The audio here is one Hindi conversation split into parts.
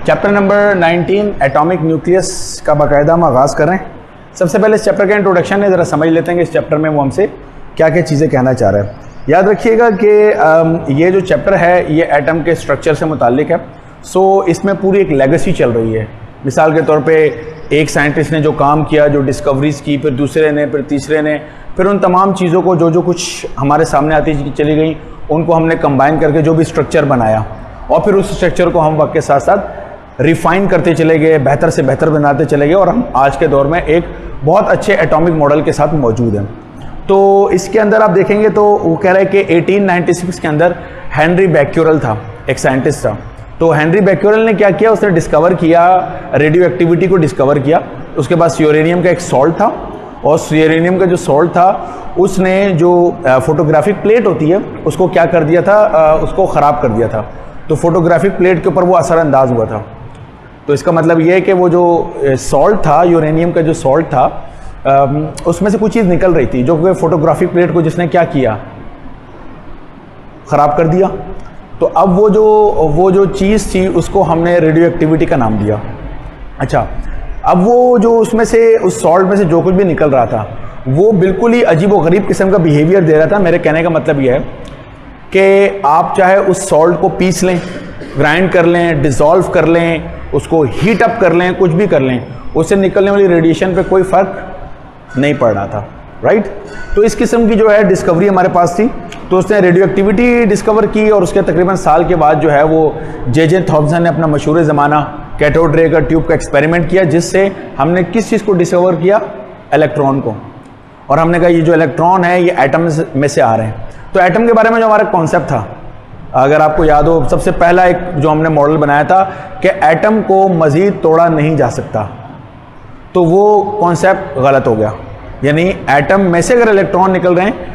चैप्टर नंबर 19 एटॉमिक न्यूक्लियस का बाकायदा हम आगाज़ कर रहे हैं। सबसे पहले इस चैप्टर का इंट्रोडक्शन है, ज़रा समझ लेते हैं कि इस चैप्टर में वो हमसे क्या क्या चीज़ें कहना चाह रहा है। याद रखिएगा कि ये जो चैप्टर है ये एटम के स्ट्रक्चर से मुताल्लिक है। सो इसमें पूरी एक लेगेसी चल रही है। मिसाल के तौर पे एक साइंटिस्ट ने जो काम किया, जो डिस्कवरीज़ की, फिर दूसरे ने, फिर तीसरे ने, फिर उन तमाम चीज़ों को जो कुछ हमारे सामने आती चली गई उनको हमने कंबाइन करके जो भी स्ट्रक्चर बनाया और फिर उस स्ट्रक्चर को हम वक्त के साथ साथ रिफ़ाइन करते चले गए, बेहतर से बेहतर बनाते चले गए और हम आज के दौर में एक बहुत अच्छे एटॉमिक मॉडल के साथ मौजूद हैं। तो इसके अंदर आप देखेंगे तो वो कह रहा है कि 1896 के अंदर हेनरी बैक्यूरेल था, एक साइंटिस्ट था। तो हेनरी बैक्यूरेल ने क्या किया, उसने डिस्कवर किया, रेडियो एक्टिविटी को डिस्कवर किया। उसके बाद यूरेनियम का एक सॉल्ट था और यूरेनियम का जो सॉल्ट था उसने जो फोटोग्राफिक प्लेट होती है उसको क्या कर दिया था, उसको ख़राब कर दिया था। तो फोटोग्राफिक प्लेट के ऊपर वो असरअंदाज हुआ था। तो इसका मतलब ये है कि वो जो सॉल्ट था, यूरेनियम का जो सॉल्ट था, उसमें से कुछ चीज़ निकल रही थी जो कि फोटोग्राफिक प्लेट को जिसने क्या किया, ख़राब कर दिया। तो अब वो जो चीज़ थी उसको हमने रेडियो एक्टिविटी का नाम दिया। अच्छा, अब वो जो उसमें से, उस सॉल्ट में से जो कुछ भी निकल रहा था वो बिल्कुल ही अजीब व गरीब किस्म का बिहेवियर दे रहा था। मेरे कहने का मतलब ये है कि आप चाहे उस सॉल्ट को पीस लें, ग्राइंड कर लें, डिज़ोल्व कर लें, उसको हीट अप कर लें, कुछ भी कर लें, उससे निकलने वाली रेडिएशन पे कोई फ़र्क नहीं पड़ रहा था, राइट। तो इस किस्म की जो है डिस्कवरी हमारे पास थी। तो उसने रेडियो एक्टिविटी डिस्कवर की और उसके तकरीबन साल के बाद जो है वो जे थॉम्सन ने अपना मशहूर ज़माना कैथोड रे का ट्यूब का एक्सपेरिमेंट किया, जिससे हमने किस चीज़ को डिस्कवर किया, इलेक्ट्रॉन को। और हमने कहा ये जो इलेक्ट्रॉन है ये एटम में से आ रहे हैं। तो एटम के बारे में जो हमारा कॉन्सेप्ट था, अगर आपको याद हो, सबसे पहला एक जो हमने मॉडल बनाया था कि एटम को मज़ीद तोड़ा नहीं जा सकता, तो वो कॉन्सेप्ट गलत हो गया। यानी एटम में से अगर इलेक्ट्रॉन निकल रहे हैं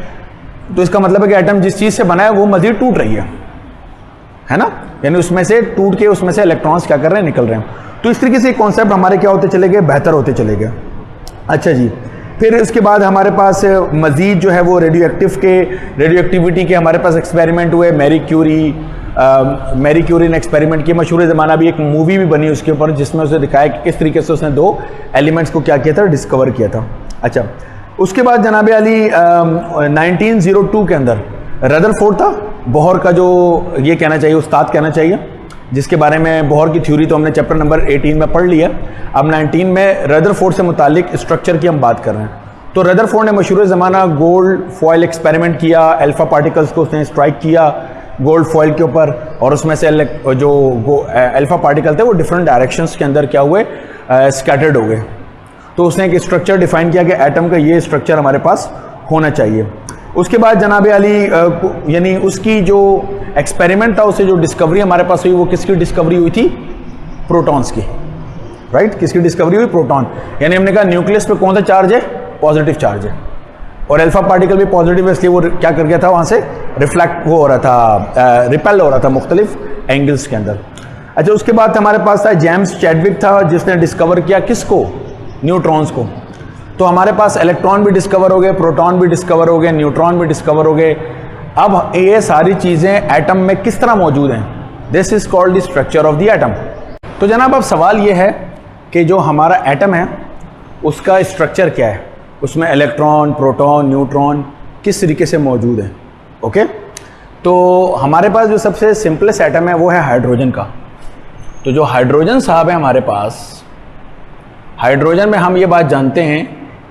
तो इसका मतलब है कि एटम जिस चीज़ से बना है वो मज़ीद टूट रही है ना। यानी उसमें से टूट के उसमें से इलेक्ट्रॉन्स क्या कर रहे हैं, निकल रहे हैं। तो इस तरीके से कॉन्सेप्ट हमारे क्या होते चले गए, बेहतर होते चले गए। अच्छा जी, फिर इसके बाद हमारे पास मज़ीद जो है वो रेडियो एक्टिविटी के हमारे पास एक्सपेरिमेंट हुए। मैरी क्यूरी ने एक्सपेरिमेंट किया। मशहूर ज़माना भी एक मूवी भी बनी उसके ऊपर, जिसमें उसे दिखाया कि किस तरीके से उसने दो एलिमेंट्स को क्या किया था, डिस्कवर किया था। अच्छा, उसके बाद जनाब अली 1902 के अंदर रदरफोर्ड था, बोहर का जो ये कहना चाहिए, उस्ताद कहना चाहिए, जिसके बारे में बोहर की थ्योरी तो हमने चैप्टर नंबर 18 में पढ़ लिया। अब 19 में रदरफोर्ड से मुतालिक स्ट्रक्चर की हम बात कर रहे हैं। तो रदरफोर्ड ने मशहूर ज़माना गोल्ड फॉयल एक्सपेरिमेंट किया। अल्फ़ा पार्टिकल्स को उसने स्ट्राइक किया गोल्ड फॉयल के ऊपर और उसमें से जो अल्फ़ा पार्टिकल थे वो डिफरेंट डायरेक्शंस के अंदर क्या हुए, स्कैटर्ड हो गए। तो उसने एक स्ट्रक्चर डिफाइन किया कि एटम का ये स्ट्रक्चर हमारे पास होना चाहिए। उसके बाद जनाब अली यानी उसकी जो एक्सपेरिमेंट था, उससे जो डिस्कवरी हमारे पास हुई, वो किसकी डिस्कवरी हुई थी, प्रोटॉन्स की, राइट। किसकी डिस्कवरी हुई, प्रोटॉन। यानी हमने कहा न्यूक्लियस पे कौन सा चार्ज है, पॉजिटिव चार्ज है, और अल्फा पार्टिकल भी पॉजिटिव है, इसलिए वो क्या कर गया था, वहाँ से रिफ्लेक्ट वो हो रहा था, रिपेल हो रहा था मुख्तलिफ एंगल्स के अंदर। अच्छा, उसके बाद हमारे पास था जेम्स चैडविक था, जिसने डिस्कवर किया किसको, न्यूट्रॉन्स को। तो हमारे पास इलेक्ट्रॉन भी डिस्कवर हो गए, प्रोटॉन भी डिस्कवर हो गए, न्यूट्रॉन भी डिस्कवर हो गए। अब ये सारी चीज़ें एटम में किस तरह मौजूद हैं, this is called the structure of the atom. तो जनाब अब सवाल ये है कि जो हमारा एटम है उसका स्ट्रक्चर क्या है, उसमें इलेक्ट्रॉन, प्रोटॉन, न्यूट्रॉन किस तरीके से मौजूद हैं। ओके, तो हमारे पास जो सबसे सिंपलेस्ट एटम है वो है हाइड्रोजन का। तो जो हाइड्रोजन साहब है हमारे पास, हाइड्रोजन में हम ये बात जानते हैं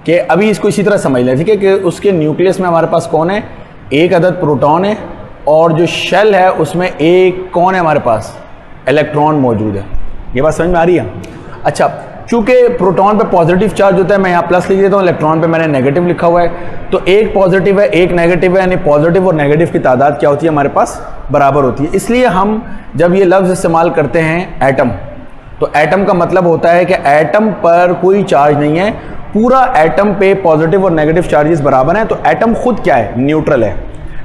कि अभी इसको इसी तरह समझ लें, ठीक है, कि उसके न्यूक्लियस में हमारे पास कौन है, एक अदद प्रोटॉन है और जो शेल है उसमें एक कौन है हमारे पास, इलेक्ट्रॉन मौजूद है। ये बात समझ में आ रही है। अच्छा, चूँकि प्रोटॉन पे पॉजिटिव चार्ज होता है, मैं यहाँ प्लस लिख देता हूँ, इलेक्ट्रॉन पे मैंने नेगेटिव लिखा हुआ है, तो एक पॉजिटिव है एक नेगेटिव है, यानी पॉजिटिव और नेगेटिव की तादाद क्या होती है, हमारे पास बराबर होती है। इसलिए हम जब ये लफ्ज़ इस्तेमाल करते हैं एटम, तो एटम का मतलब होता है कि एटम पर कोई चार्ज नहीं है, पूरा एटम पे पॉजिटिव और नेगेटिव चार्जेस बराबर हैं। तो एटम खुद क्या है, न्यूट्रल है।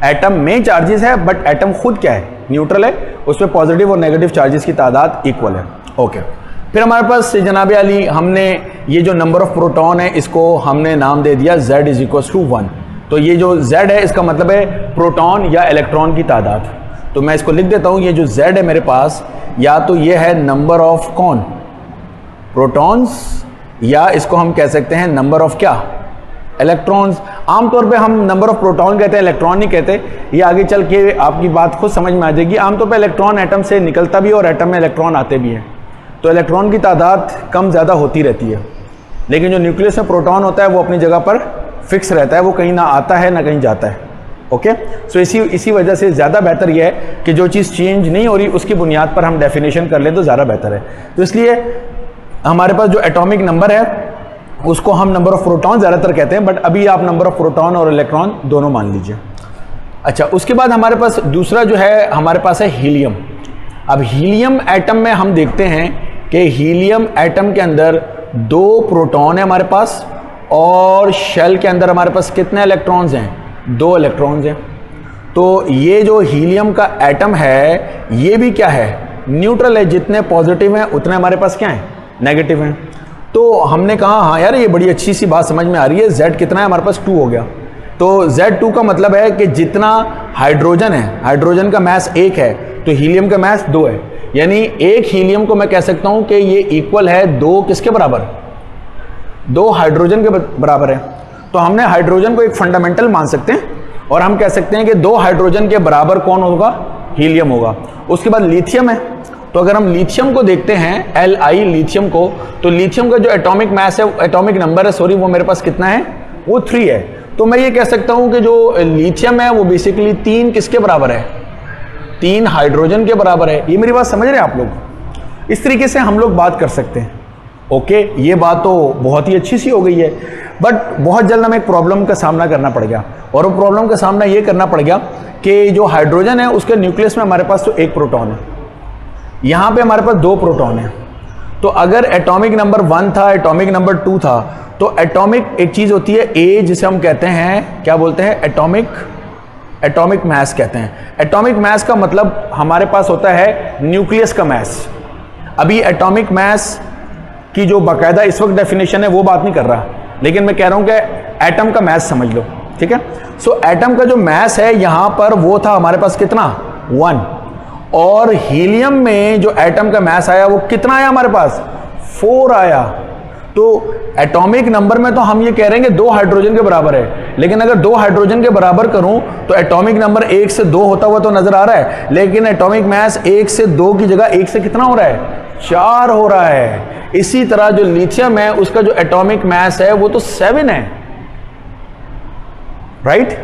एटम में चार्जेस है बट एटम खुद क्या है, न्यूट्रल है, उसमें पॉजिटिव और नेगेटिव चार्जेस की तादाद इक्वल है। ओके, फिर हमारे पास जनाब अली हमने ये जो नंबर ऑफ प्रोटॉन है इसको हमने नाम दे दिया Z = 1। तो ये जो Z है इसका मतलब है प्रोटॉन या इलेक्ट्रॉन की तादाद। तो मैं इसको लिख देता हूँ, ये जो Z है मेरे पास या तो ये है नंबर ऑफ कौन, प्रोटॉन्स, या इसको हम कह सकते हैं नंबर ऑफ क्या, इलेक्ट्रॉन्स। आमतौर पे हम नंबर ऑफ प्रोटॉन कहते हैं, इलेक्ट्रॉन नहीं कहते। ये आगे चल के आपकी बात खुद समझ में आ जाएगी। आमतौर पे इलेक्ट्रॉन एटम से निकलता भी है और एटम में इलेक्ट्रॉन आते भी हैं, तो इलेक्ट्रॉन की तादाद कम ज़्यादा होती रहती है, लेकिन जो न्यूक्लियस में प्रोटॉन होता है वो अपनी जगह पर फिक्स रहता है, वो कहीं ना आता है ना कहीं जाता है। ओके, सो इसी वजह से ज़्यादा बेहतर यह है कि जो चीज़ चेंज नहीं हो रही उसकी बुनियाद पर हम डेफिनेशन कर लें तो ज़्यादा बेहतर है। तो इसलिए हमारे पास जो एटॉमिक नंबर है उसको हम नंबर ऑफ प्रोटॉन ज़्यादातर कहते हैं, बट अभी आप नंबर ऑफ प्रोटॉन और इलेक्ट्रॉन दोनों मान लीजिए। अच्छा, उसके बाद हमारे पास दूसरा जो है हमारे पास है हीलियम। अब हीलियम एटम में हम देखते हैं कि हीलियम एटम के अंदर 2 प्रोटॉन है हमारे पास, और शेल के अंदर हमारे पास कितने इलेक्ट्रॉन्स हैं, 2 इलेक्ट्रॉन्स हैं। तो ये जो हीलियम का एटम है ये भी क्या है, न्यूट्रल है। जितने पॉजिटिव हैं उतने हमारे पास क्या हैं, नेगेटिव हैं। तो हमने कहा हाँ यार ये बड़ी अच्छी सी बात समझ में आ रही है, Z कितना है हमारे पास, 2 हो गया। तो Z2 का मतलब है कि जितना हाइड्रोजन है, हाइड्रोजन का मास 1 है तो हीलियम का मास 2 है, यानी एक हीलियम को मैं कह सकता हूं कि ये इक्वल है 2 किसके बराबर, 2 हाइड्रोजन के बराबर है। तो हमने हाइड्रोजन को एक फंडामेंटल मान सकते हैं और हम कह सकते हैं कि 2 हाइड्रोजन के बराबर कौन होगा, हीलियम होगा। उसके बाद लिथियम है, तो अगर हम लिथियम को देखते हैं Li लिथियम को, तो लिथियम का जो एटॉमिक मास है, एटॉमिक नंबर है सॉरी, वो मेरे पास कितना है, वो 3 है। तो मैं ये कह सकता हूं कि जो लिथियम है वो बेसिकली 3 किसके बराबर है, 3 हाइड्रोजन के बराबर है। ये मेरी बात समझ रहे हैं आप लोग? इस तरीके से हम लोग बात कर सकते हैं। ओके, ये बात तो बहुत ही अच्छी सी हो गई है, बट बहुत जल्द हमें एक प्रॉब्लम का सामना करना पड़ गया, और वो प्रॉब्लम का सामना ये करना पड़ गया कि जो हाइड्रोजन है उसके न्यूक्लियस में हमारे पास तो 1 प्रोटॉन है, यहाँ पे हमारे पास 2 प्रोटॉन है। तो अगर एटॉमिक नंबर 1 था, एटॉमिक नंबर 2 था, तो एटॉमिक एक चीज़ होती है ए, जिसे हम कहते हैं, क्या बोलते हैं, एटॉमिक मास कहते हैं। एटॉमिक मास का मतलब हमारे पास होता है न्यूक्लियस का मास। अभी एटॉमिक मास की जो बाकायदा इस वक्त डेफिनेशन है वो बात नहीं कर रहा, लेकिन मैं कह रहा हूं कि एटम का मास समझ लो, ठीक है। सो एटम का जो मास है यहां पर वो था हमारे पास कितना, 1, और हीलियम में जो एटम का मास आया वो कितना आया हमारे पास, 4 आया। तो एटॉमिक नंबर में तो हम ये कह रहे हैं कि 2 हाइड्रोजन के बराबर है, लेकिन अगर 2 हाइड्रोजन के बराबर करूं तो एटॉमिक नंबर 1 से 2 होता हुआ तो नजर आ रहा है, लेकिन एटॉमिक मास 1 से 2 की जगह 1 से कितना हो रहा है, 4 हो रहा है। इसी तरह जो लिथियम है उसका जो एटॉमिक मास है वो तो 7 है, राइट।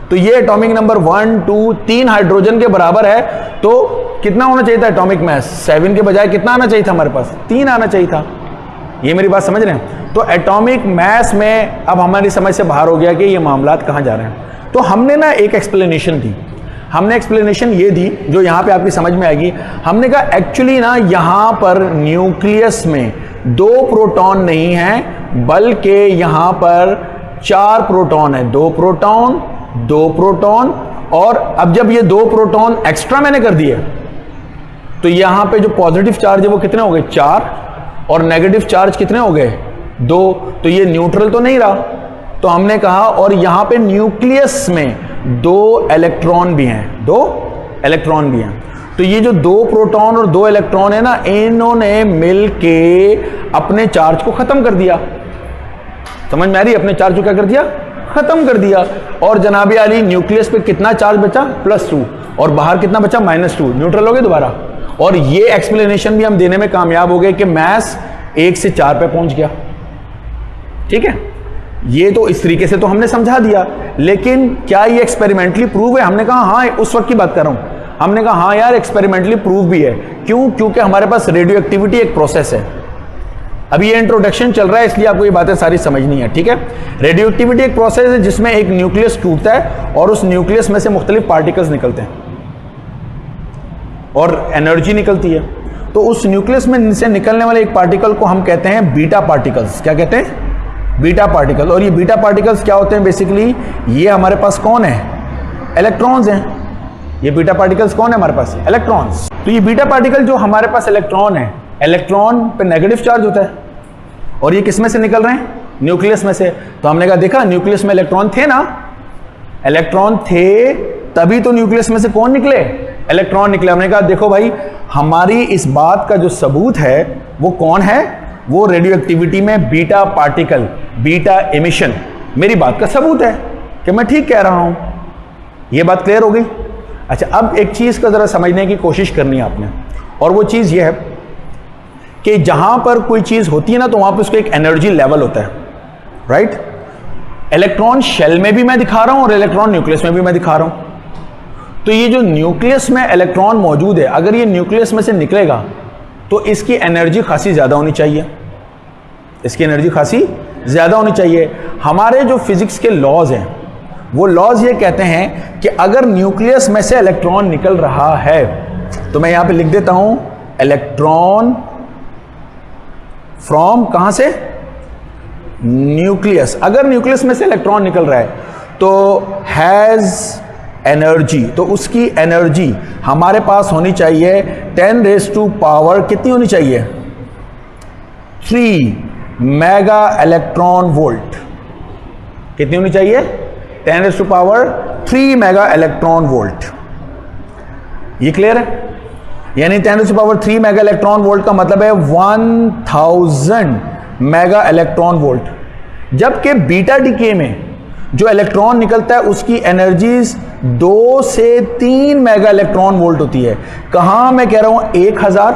तो ये एटॉमिक नंबर 1, 2, 3 हाइड्रोजन के बराबर है, तो कितना होना चाहिए था एटॉमिक मास, 7 के बजाय कितना आना चाहिए था हमारे पास, 3 आना चाहिए था। ये मेरी बात समझ रहे हैं? तो एटॉमिक मास में अब हमारी समझ से बाहर हो गया कि ये मामलात कहाँ जा रहे हैं। तो हमने ना एक एक्सप्लेनेशन दी, हमने एक्सप्लेनेशन ये दी जो यहाँ पे आपकी समझ में आएगी। हमने कहा एक्चुअली ना यहाँ पर न्यूक्लियस में 2 प्रोटॉन नहीं है, बल्कि यहाँ पर 4 प्रोटॉन है, 2 प्रोटॉन, 2 प्रोटॉन, और अब जब ये 2 प्रोटॉन एक्स्ट्रा मैंने कर दिए तो यहाँ पे जो पॉजिटिव चार्ज है वो कितने हो गए, 4, और नेगेटिव चार्ज कितने हो गए, 2। तो ये न्यूट्रल तो नहीं रहा। तो हमने कहा और यहाँ पे न्यूक्लियस में 2 इलेक्ट्रॉन भी हैं, 2 इलेक्ट्रॉन भी हैं। तो ये जो 2 प्रोटॉन और 2 इलेक्ट्रॉन है ना, इन्होंने मिलके अपने चार्ज को खत्म कर दिया। समझ में आ रही है? अपने चार्ज को क्या कर दिया, खत्म कर दिया। और जनाब आली न्यूक्लियस पे कितना चार्ज बचा, +2, और बाहर कितना बचा, -2, न्यूट्रल हो गए दोबारा। और ये एक्सप्लेनेशन भी हम देने में कामयाब हो गए कि मास 1 से 4 पे पहुंच गया, ठीक है। ये तो इस तरीके से तो हमने समझा दिया, लेकिन क्या ये एक्सपेरिमेंटली प्रूव है? हमने कहा हाँ, उस वक्त की बात कर रहा हूं। हमने कहा हाँ यार एक्सपेरिमेंटली प्रूव भी है। क्यों? क्योंकि हमारे पास रेडियो एक्टिविटी एक प्रोसेस है। अभी ये इंट्रोडक्शन चल रहा है इसलिए आपको ये बातें सारी समझनी है, ठीक है। रेडियो एक्टिविटी एक प्रोसेस है जिसमें एक न्यूक्लियस टूटता है और उस न्यूक्लियस में से मुख्तलिफ पार्टिकल्स निकलते हैं और एनर्जी निकलती है। तो उस न्यूक्लियस में से निकलने वाले एक पार्टिकल को हम कहते हैं बीटा पार्टिकल्स। क्या कहते हैं? Beta particle. और ये बीटा पार्टिकल्स क्या होते हैं बेसिकली, ये हमारे पास कौन है, इलेक्ट्रॉन्स हैं। ये बीटा पार्टिकल्स कौन है हमारे पास, इलेक्ट्रॉन्स। तो ये बीटा पार्टिकल जो हमारे पास इलेक्ट्रॉन है, इलेक्ट्रॉन पे नेगेटिव चार्ज होता है, और ये किस में से निकल रहे हैं, न्यूक्लियस में से। तो हमने कहा देखा न्यूक्लियस में इलेक्ट्रॉन थे ना, इलेक्ट्रॉन थे तभी तो न्यूक्लियस में से कौन निकले, इलेक्ट्रॉन निकले। हमने कहा देखो भाई, हमारी इस बात का जो सबूत है वो कौन है? वो रेडियो एक्टिविटी में बीटा पार्टिकल, बीटा एमिशन, मेरी बात का सबूत है कि मैं ठीक कह रहा हूं। ये बात क्लियर हो गई? अच्छा, अब एक चीज का जरा समझने की कोशिश करनी है आपने, और वो चीज ये है कि जहां पर कोई चीज होती है ना, तो वहां पर उसका एक एनर्जी लेवल होता है, राइट? इलेक्ट्रॉन शेल में भी मैं दिखा रहा हूं और इलेक्ट्रॉन न्यूक्लियस में भी मैं दिखा रहा हूं। तो ये जो न्यूक्लियस में इलेक्ट्रॉन मौजूद है, अगर ये न्यूक्लियस में से निकलेगा तो इसकी एनर्जी खासी ज्यादा होनी चाहिए, इसकी एनर्जी खासी ज्यादा होनी चाहिए। हमारे जो फिजिक्स के लॉज हैं, वो लॉज ये कहते हैं कि अगर न्यूक्लियस में से इलेक्ट्रॉन निकल रहा है, तो मैं यहां पे लिख देता हूं इलेक्ट्रॉन फ्रॉम, कहां से? न्यूक्लियस। अगर न्यूक्लियस में से इलेक्ट्रॉन निकल रहा है तो हैज एनर्जी, तो उसकी एनर्जी हमारे पास होनी चाहिए 10 रेज़ टू पावर, कितनी होनी चाहिए? 3 मेगा इलेक्ट्रॉन वोल्ट। कितनी होनी चाहिए? 10 raise to power 3 mega electron volt. ये क्लियर है? यानी 10 raise to power 3 mega electron volt का मतलब है 1000 मेगा इलेक्ट्रॉन वोल्ट। जबकि बीटा डीके में जो इलेक्ट्रॉन निकलता है उसकी एनर्जीज 2 से 3 मेगा इलेक्ट्रॉन वोल्ट होती है। कहां मैं कह रहा हूं 1000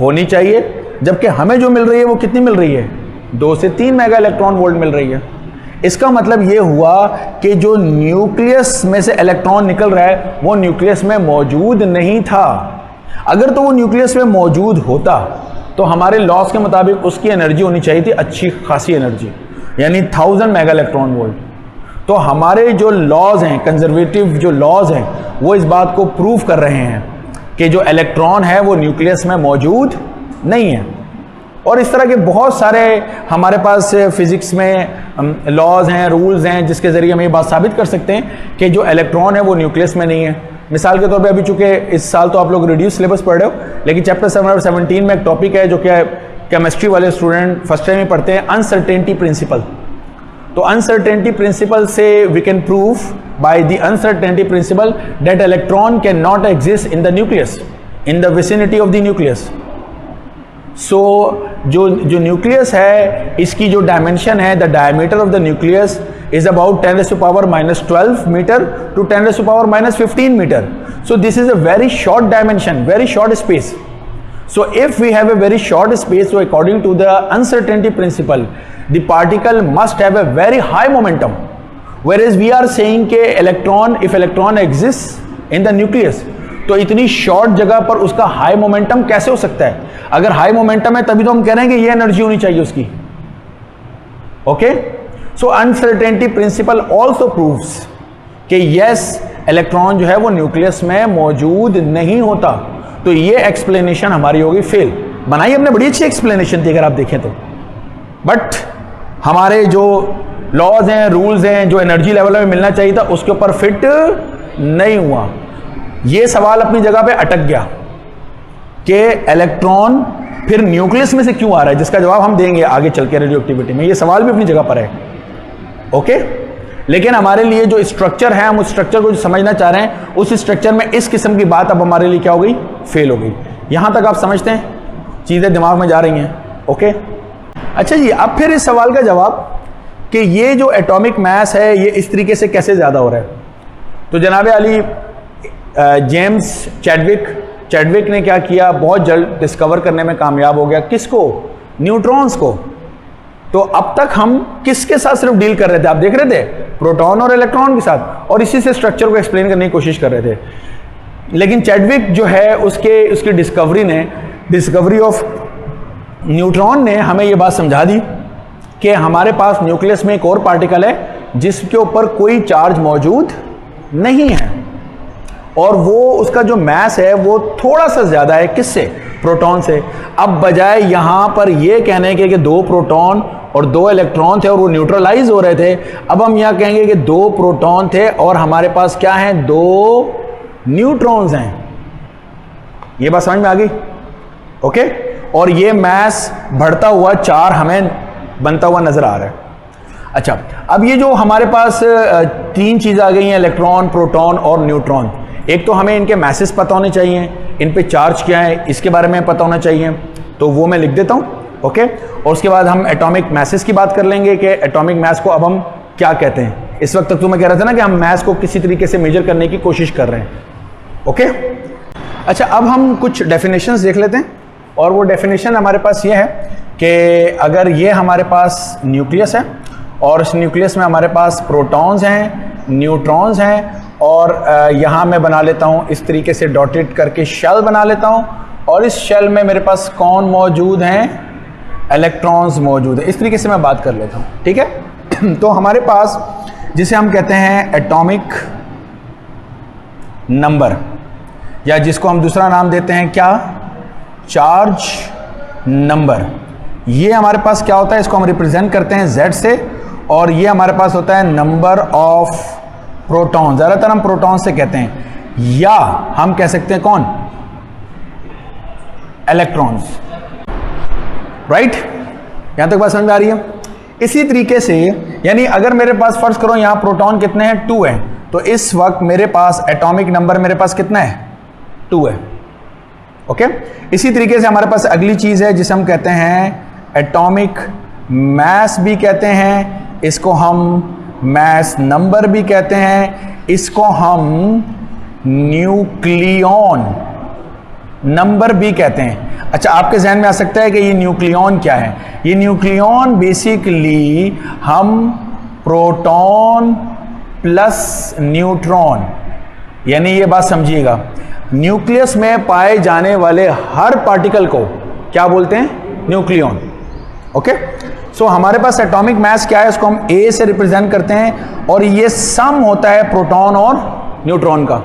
होनी चाहिए, जबकि हमें जो मिल रही है वो कितनी मिल रही है? 2 से 3 मेगा इलेक्ट्रॉन वोल्ट मिल रही है। इसका मतलब ये हुआ कि जो न्यूक्लियस में से इलेक्ट्रॉन निकल रहा है वो न्यूक्लियस में मौजूद नहीं था। अगर तो वो न्यूक्लियस में मौजूद होता तो हमारे लॉस के मुताबिक उसकी एनर्जी होनी चाहिए थी अच्छी खासी एनर्जी, यानी 1000 मेगा इलेक्ट्रॉन वोल्ट। तो हमारे जो लॉज हैं, कंजर्वेटिव जो लॉज हैं, वो इस बात को प्रूव कर रहे हैं कि जो इलेक्ट्रॉन है वो न्यूक्लियस में मौजूद नहीं है। और इस तरह के बहुत सारे हमारे पास फिजिक्स में लॉज हैं, रूल्स हैं, जिसके ज़रिए हम ये बात साबित कर सकते हैं कि जो इलेक्ट्रॉन है वो न्यूक्लियस में नहीं है। मिसाल के तौर पे अभी चूंकि इस साल तो आप लोग रिड्यूस सिलेबस पढ़ रहे हो, लेकिन चैप्टर 7 और 17 में एक टॉपिक है जो कि केमिस्ट्री वाले स्टूडेंट फर्स्ट टाइम में पढ़ते हैं, अनसर्टेनिटी प्रिंसिपल। तो अनसर्टेनिटी प्रिंसिपल से we can prove by the uncertainty principle that electron can not exist in the nucleus, in the vicinity of the nucleus. So जो न्यूक्लियस है, इसकी जो डायमेंशन है, the diameter of the nucleus is about 10 raised to power minus 12 meter to 10 raised to power minus 15 meter. So this is a very short dimension, very short space. So if we have a very short space, so according to the uncertainty principle, the particle must have a very high momentum. Whereas we are saying कि electron, if electron exists in the nucleus, तो इतनी शॉर्ट जगह पर उसका हाई मोमेंटम कैसे हो सकता है? अगर हाई मोमेंटम है तभी तो हम कह रहे हैं कि ये एनर्जी होनी चाहिए उसकी। ओके, सो अनसर्टेनिटी प्रिंसिपल ऑल्सो प्रूव्स कि यस, इलेक्ट्रॉन जो है वो न्यूक्लियस में मौजूद नहीं होता। तो ये एक्सप्लेनेशन हमारी होगी फेल। बनाई हमने, बड़ी अच्छी एक्सप्लेनेशन थी अगर आप देखें तो, बट हमारे जो लॉज हैं, रूल्स हैं, जो एनर्जी लेवल में मिलना चाहिए था उसके ऊपर फिट नहीं हुआ। ये सवाल अपनी जगह पे अटक गया कि इलेक्ट्रॉन फिर न्यूक्लियस में से क्यों आ रहा है, जिसका जवाब हम देंगे आगे चल के रेडियो एक्टिविटी में। ये सवाल भी अपनी जगह पर है, ओके। लेकिन हमारे लिए जो स्ट्रक्चर है, हम उस स्ट्रक्चर को जो समझना चाह रहे हैं, उस स्ट्रक्चर में इस किस्म की बात अब हमारे लिए क्या हो गई? फेल हो गई। यहां तक आप समझते हैं, चीजें दिमाग में जा रही हैं, ओके। अच्छा जी, अब फिर इस सवाल का जवाब कि ये जो एटॉमिक मास है ये इस तरीके से कैसे ज्यादा हो रहा है। तो जनाब अली जेम्स चैडविक ने क्या किया, बहुत जल्द डिस्कवर करने में कामयाब हो गया। किसको? न्यूट्रॉन्स को। तो अब तक हम किसके साथ सिर्फ डील कर रहे थे? आप देख रहे थे प्रोटॉन और इलेक्ट्रॉन के साथ, और इसी से स्ट्रक्चर को एक्सप्लेन करने की कोशिश कर रहे थे। लेकिन चैडविक जो है उसकी डिस्कवरी ऑफ न्यूट्रॉन ने हमें ये बात समझा दी कि हमारे पास न्यूक्लियस में एक और पार्टिकल है जिसके ऊपर कोई चार्ज मौजूद नहीं है, और वो उसका जो मास है वो थोड़ा सा ज्यादा है। किससे? प्रोटॉन से। अब बजाय यहां पर ये कहने के कि 2 प्रोटॉन और 2 इलेक्ट्रॉन थे और वो न्यूट्रलाइज हो रहे थे, अब हम यहां कहेंगे कि 2 प्रोटॉन थे और हमारे पास क्या है? 2 न्यूट्रॉन्स हैं। ये बात समझ में आ गई? ओके। और ये मास बढ़ता हुआ 4 हमें बनता हुआ नजर आ रहा है। अच्छा, अब ये जो हमारे पास 3 चीजें आ गई हैं, इलेक्ट्रॉन, प्रोटॉन और न्यूट्रॉन, एक तो हमें इनके मैसेज पता होने चाहिए, इन पे चार्ज क्या है इसके बारे में पता होना चाहिए, तो वो मैं लिख देता हूँ। ओके, और उसके बाद हम एटॉमिक मैसेज की बात कर लेंगे कि एटॉमिक मैस को अब हम क्या कहते हैं। इस वक्त तक तो मैं कह रहा था ना कि हम मैस को किसी तरीके से मेजर करने की कोशिश कर रहे हैं। ओके, अच्छा, अब हम कुछ डेफिनेशंस देख लेते हैं, और वो डेफिनेशन हमारे पास ये है कि अगर ये हमारे पास न्यूक्लियस है और इस न्यूक्लियस में हमारे पास प्रोटॉन्स हैं, न्यूट्रॉन्स हैं, और यहाँ मैं बना लेता हूँ इस तरीके से डॉटेड करके शेल बना लेता हूँ, और इस शेल में मेरे पास कौन मौजूद हैं, इलेक्ट्रॉन्स मौजूद है। इस तरीके से मैं बात कर लेता हूँ, ठीक है। तो हमारे पास जिसे हम कहते हैं एटॉमिक नंबर, या जिसको हम दूसरा नाम देते हैं क्या, चार्ज नंबर, ये हमारे पास क्या होता है, इसको हम रिप्रेजेंट करते हैं Z से, और ये हमारे पास होता है नंबर ऑफ प्रोटॉन, ज़्यादातर हम प्रोटॉन से कहते हैं, या हम कह सकते हैं कौन, इलेक्ट्रॉन्स। राइट, यहां तक बात समझ में आ रही है। इसी तरीके से यानी अगर मेरे पास फर्ज करो यहां प्रोटॉन कितने हैं, 2 हैं, तो इस वक्त मेरे पास एटॉमिक नंबर मेरे पास कितना है, 2 है। ओके, इसी तरीके से हमारे पास अगली चीज है जिसे हम कहते हैं एटॉमिक मास भी कहते हैं, इसको हम मास नंबर भी कहते हैं, इसको हम न्यूक्लियन नंबर भी कहते हैं। अच्छा, आपके जहन में आ सकता है कि ये न्यूक्लियन क्या है। ये न्यूक्लियन बेसिकली हम प्रोटॉन प्लस न्यूट्रॉन, यानी ये बात समझिएगा, न्यूक्लियस में पाए जाने वाले हर पार्टिकल को क्या बोलते हैं, न्यूक्लियन। ओके, सो हमारे पास एटॉमिक मास क्या है, उसको हम A से रिप्रेजेंट करते हैं, और ये सम होता है प्रोटॉन और न्यूट्रॉन का।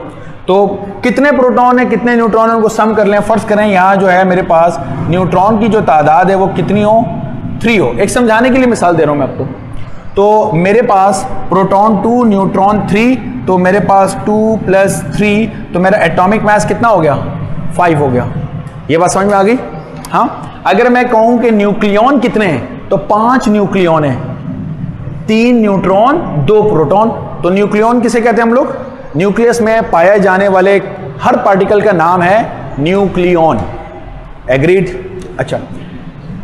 तो कितने प्रोटॉन है कितने न्यूट्रॉन है उनको सम कर लें। फर्ज करें यहाँ जो है मेरे पास न्यूट्रॉन की जो तादाद है वो कितनी हो, 3 हो। एक समझाने के लिए मिसाल दे रहा हूँ मैं आपको। तो मेरे पास प्रोटॉन 2 न्यूट्रॉन 3, तो मेरे पास 2 + 3, तो मेरा एटॉमिक मास कितना हो गया, 5 हो गया। ये बात समझ में आ गई। हाँ, अगर मैं कहूँ कि न्यूक्लियन कितने हैं, तो 5 न्यूक्लियन है, 3 न्यूट्रॉन 2 प्रोटॉन। तो न्यूक्लियन किसे कहते हैं हम लोग, न्यूक्लियस में पाए जाने वाले हर पार्टिकल का नाम है न्यूक्लियन। एग्रीड। अच्छा,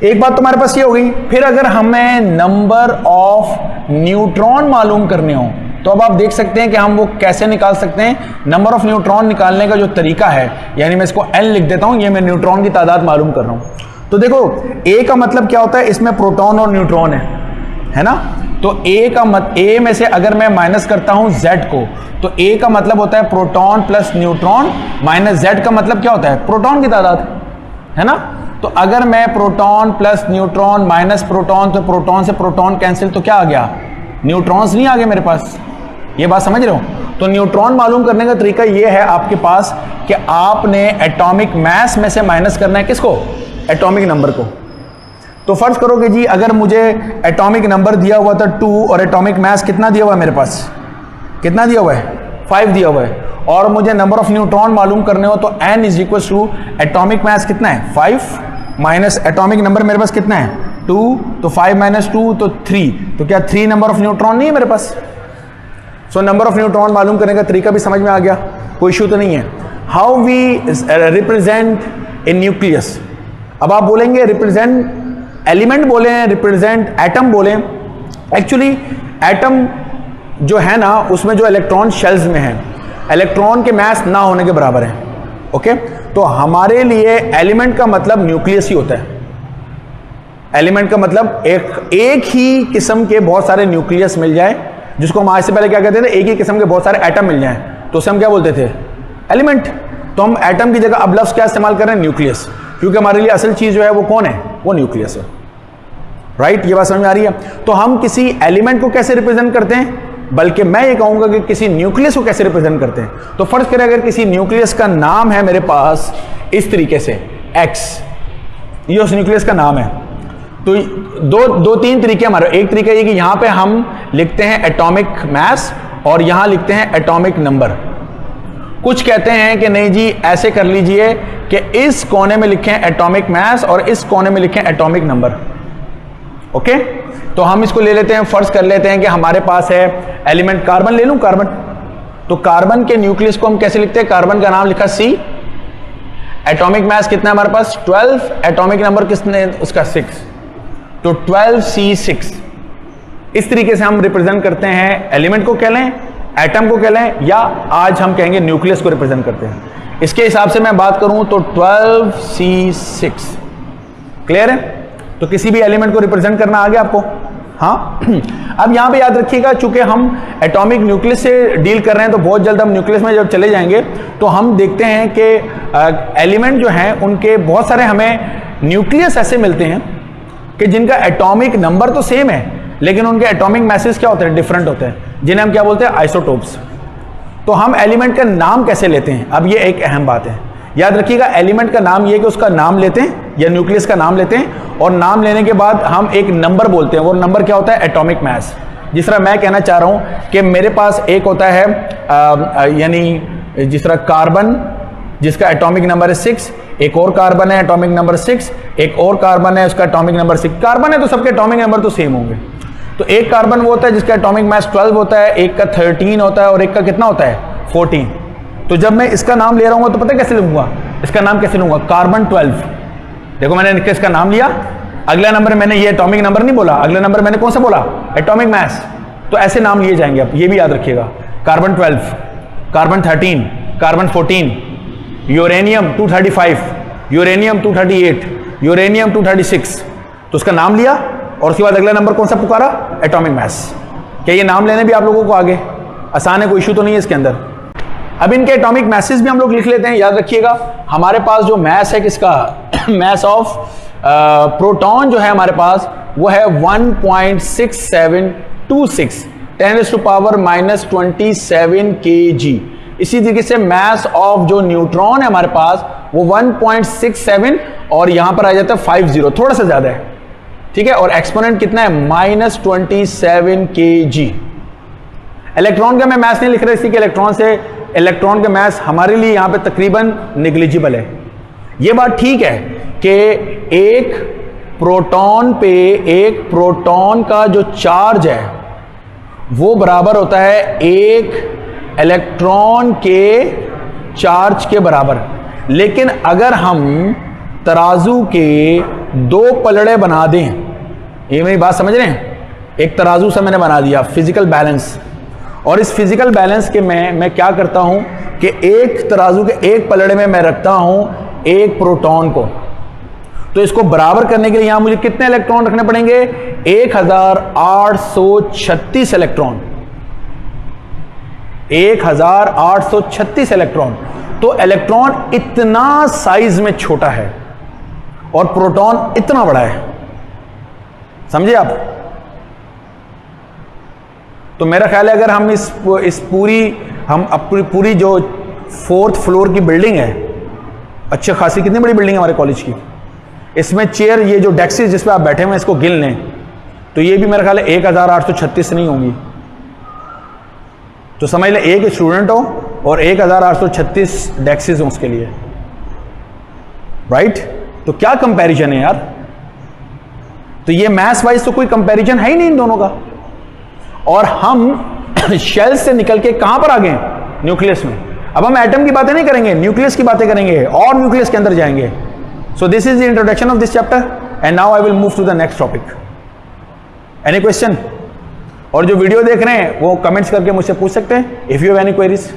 एक बात तुम्हारे पास ये हो गई। फिर अगर हमें नंबर ऑफ न्यूट्रॉन मालूम करने हो तो अब आप देख सकते हैं कि हम वो कैसे निकाल सकते हैं। नंबर ऑफ न्यूट्रॉन निकालने का जो तरीका है, यानी मैं इसको N लिख देता हूं, ये मैं न्यूट्रॉन की तादाद मालूम कर रहा हूं। तो देखो A का मतलब क्या होता है, इसमें प्रोटॉन और न्यूट्रॉन है ना। तो A में से अगर मैं माइनस करता हूं Z को, तो A का मतलब होता है proton plus neutron, minus Z का मतलब क्या होता है, प्रोटॉन की तादाद, है ना। तो अगर मैं proton plus neutron minus proton, तो प्रोटॉन से प्रोटॉन कैंसिल, तो क्या आ गया, न्यूट्रॉन्स नहीं आ गए मेरे पास। ये बात समझ रहे हो। तो न्यूट्रॉन मालूम करने का तरीका ये है आपके पास कि आपने एटॉमिक मास में से माइनस करना है किसको, एटॉमिक नंबर को। तो फर्ज करो कि जी अगर मुझे एटॉमिक नंबर दिया हुआ था 2 और एटॉमिक मास कितना दिया हुआ है मेरे पास, कितना दिया हुआ है, 5 दिया हुआ है, और मुझे नंबर ऑफ न्यूट्रॉन मालूम करने हो तो N = एटॉमिक मास कितना है, 5 माइनस एटॉमिक नंबर मेरे पास कितना है, 2, तो 5 - 2 तो 3, तो क्या 3 नंबर ऑफ न्यूट्रॉन नहीं है मेरे पास। सो नंबर ऑफ न्यूट्रॉन मालूम करने का तरीका भी समझ में आ गया, कोई इशू तो नहीं है। How we represent in nucleus. अब आप बोलेंगे रिप्रेजेंट एलिमेंट बोले, रिप्रेजेंट एटम बोले। एक्चुअली एटम जो है ना उसमें जो इलेक्ट्रॉन शेल्स में है, इलेक्ट्रॉन के मास ना होने के बराबर है। ओके, तो हमारे लिए एलिमेंट का मतलब न्यूक्लियस ही होता है। एलिमेंट का मतलब एक ही किस्म के बहुत सारे न्यूक्लियस मिल जाए, जिसको हम आज से पहले क्या कहते थे, एक ही किस्म के बहुत सारे एटम मिल जाए, तो उसे हम क्या बोलते थे, एलिमेंट। तो हम एटम की जगह अब लफ्ज़ क्या इस्तेमाल कर रहे हैं, न्यूक्लियस, क्योंकि हमारे लिए असल चीज जो है वो कौन है, वो न्यूक्लियस है। राइट, ये बात समझ में आ रही है। तो हम किसी एलिमेंट को कैसे रिप्रेजेंट करते हैं, बल्कि मैं ये कहूंगा कि किसी न्यूक्लियस को कैसे रिप्रेजेंट करते हैं। तो फर्ज करें अगर किसी न्यूक्लियस का नाम है मेरे पास इस तरीके से X, ये उस न्यूक्लियस का नाम है, तो दो तीन तरीके हमारे। एक तरीका ये कि यहां पे हम लिखते हैं एटॉमिक मास और यहां लिखते हैं एटॉमिक नंबर। कुछ कहते हैं कि नहीं जी ऐसे कर लीजिए कि इस कोने में लिखें एटॉमिक मास और इस कोने में लिखें एटॉमिक नंबर। ओके, तो हम इसको ले लेते हैं, फर्ज कर लेते हैं कि हमारे पास है एलिमेंट कार्बन, ले लूं कार्बन। तो कार्बन के न्यूक्लियस को हम कैसे लिखते हैं? कार्बन का नाम लिखा C, एटॉमिक मास कितना है हमारे पास 12, एटॉमिक नंबर किसने उसका 6, तो 12C6। इस तरीके से हम रिप्रेजेंट करते हैं एलिमेंट को कह लें, एटम को कह लें, या आज हम कहेंगे न्यूक्लियस को रिप्रेजेंट करते हैं। इसके हिसाब से मैं बात करूं तो 12C6 क्लियर है? तो किसी भी एलिमेंट को रिप्रेजेंट करना आ गया आपको? हाँ। अब यहां पे याद रखिएगा, चूंकि हम एटॉमिक न्यूक्लियस से डील कर रहे हैं तो बहुत जल्द हम न्यूक्लियस में जब चले जाएंगे तो हम देखते हैं कि एलिमेंट जो हैं उनके बहुत सारे हमें न्यूक्लियस ऐसे मिलते हैं कि जिनका एटॉमिक नंबर तो सेम है लेकिन उनके एटॉमिक मैसेज क्या होते हैं? डिफरेंट होते हैं, जिन्हें हम क्या बोलते हैं? आइसोटोप्स। तो हम एलिमेंट का नाम कैसे लेते हैं? अब ये एक अहम बात है, याद रखिएगा। एलिमेंट का नाम ये कि उसका नाम लेते हैं या न्यूक्लियस का नाम लेते हैं, और नाम लेने के बाद हम एक नंबर बोलते हैं। वो नंबर क्या होता है? Atomic mass. जिस तरह मैं कहना चाह रहा हूं कि मेरे पास एक होता है यानी जिस तरह कार्बन जिसका एटॉमिक नंबर है 6, एक और कार्बन है एटॉमिक नंबर 6, एक और कार्बन है उसका एटॉमिक नंबर 6। कार्बन है तो सबके एटॉमिक नंबर तो सेम होंगे। तो एक कार्बन वो होता है जिसका एटॉमिक मास 12 होता है, एक का 13 होता है और एक का कितना होता है? 14। तो जब मैं इसका नाम ले रहा हूं तो पता है कैसे लूंगा? इसका नाम कैसे लूंगा? कार्बन 12। देखो मैंने इसका नाम लिया, अगला नंबर मैंने ये एटॉमिक नंबर नहीं बोला, अगला नंबर मैंने कौन सा बोला? Atomic mass. तो ऐसे नाम लिए जाएंगे। अब ये भी याद रखिएगा, carbon 12, carbon 13, carbon 14, uranium 235, uranium 238, uranium 236। तो उसका नाम लिया और उसके बाद अगला नंबर कौन सा पुकारा? Atomic mass. क्या ये नाम लेने भी आप लोगों को आगे आसान है? कोई इशू तो नहीं है इसके अंदर। अब इनके एटॉमिक मैसेज भी हम लोग लिख लेते हैं। याद रखिएगा हमारे पास जो मैस है किसका? मैस ऑफ प्रोटॉन जो है हमारे पास वो है 1.6726 10⁻⁻27 kg। इसी तरीके से मैस ऑफ जो न्यूट्रॉन है हमारे पास वो 1.67 और यहां पर आ जाता है 50, थोड़ा सा ज्यादा है, ठीक है। और एक्सपोनेंट कितना है? -27 kg। इलेक्ट्रॉन का मैं मैस नहीं लिख रहा, इसलिए कि इलेक्ट्रॉन का मैस हमारे लिए यहां पे तकरीबन निग्लिजिबल है। यह बात ठीक है कि एक प्रोटॉन का जो चार्ज है वो बराबर होता है एक इलेक्ट्रॉन के चार्ज के बराबर। लेकिन अगर हम तराजू के दो पलड़े बना दें, ये मेरी बात समझ रहे हैं? एक तराजू से मैंने बना दिया फिजिकल बैलेंस, और इस फिजिकल बैलेंस के मैं क्या करता हूं कि एक तराजू के एक पलड़े में मैं रखता हूं एक प्रोटॉन को। तो इसको बराबर करने के लिए यहां मुझे कितने इलेक्ट्रॉन रखने पड़ेंगे? 1836 इलेक्ट्रॉन, 1836 इलेक्ट्रॉन। तो इलेक्ट्रॉन इतना साइज में छोटा है और प्रोटॉन इतना बड़ा है, समझे आप? तो मेरा ख्याल है अगर हम इस पूरी जो 4th फ्लोर की बिल्डिंग है, अच्छी खासी कितनी बड़ी बिल्डिंग है हमारे कॉलेज की, इसमें चेयर ये जो डेस्क जिस पे आप बैठे हुए हैं इसको गिन लें तो ये भी मेरा ख्याल है 1836 नहीं होंगी। तो समझ लें एक स्टूडेंट हो और 1836 डेस्क हो उसके लिए, राइट? तो क्या कंपैरिजन है यार? तो ये मैथ्स वाइज तो कोई कंपैरिजन है ही नहीं इन दोनों का। और हम शेल से निकल के कहां पर आ गए? न्यूक्लियस में। अब हम एटम की बातें नहीं करेंगे, न्यूक्लियस की बातें करेंगे और न्यूक्लियस के अंदर जाएंगे। So this is the introduction of this chapter and now I will move to the next topic. Any question? और जो वीडियो देख रहे हैं वो कमेंट्स करके मुझसे पूछ सकते हैं if you have any queries.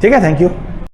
ठीक है, थैंक यू।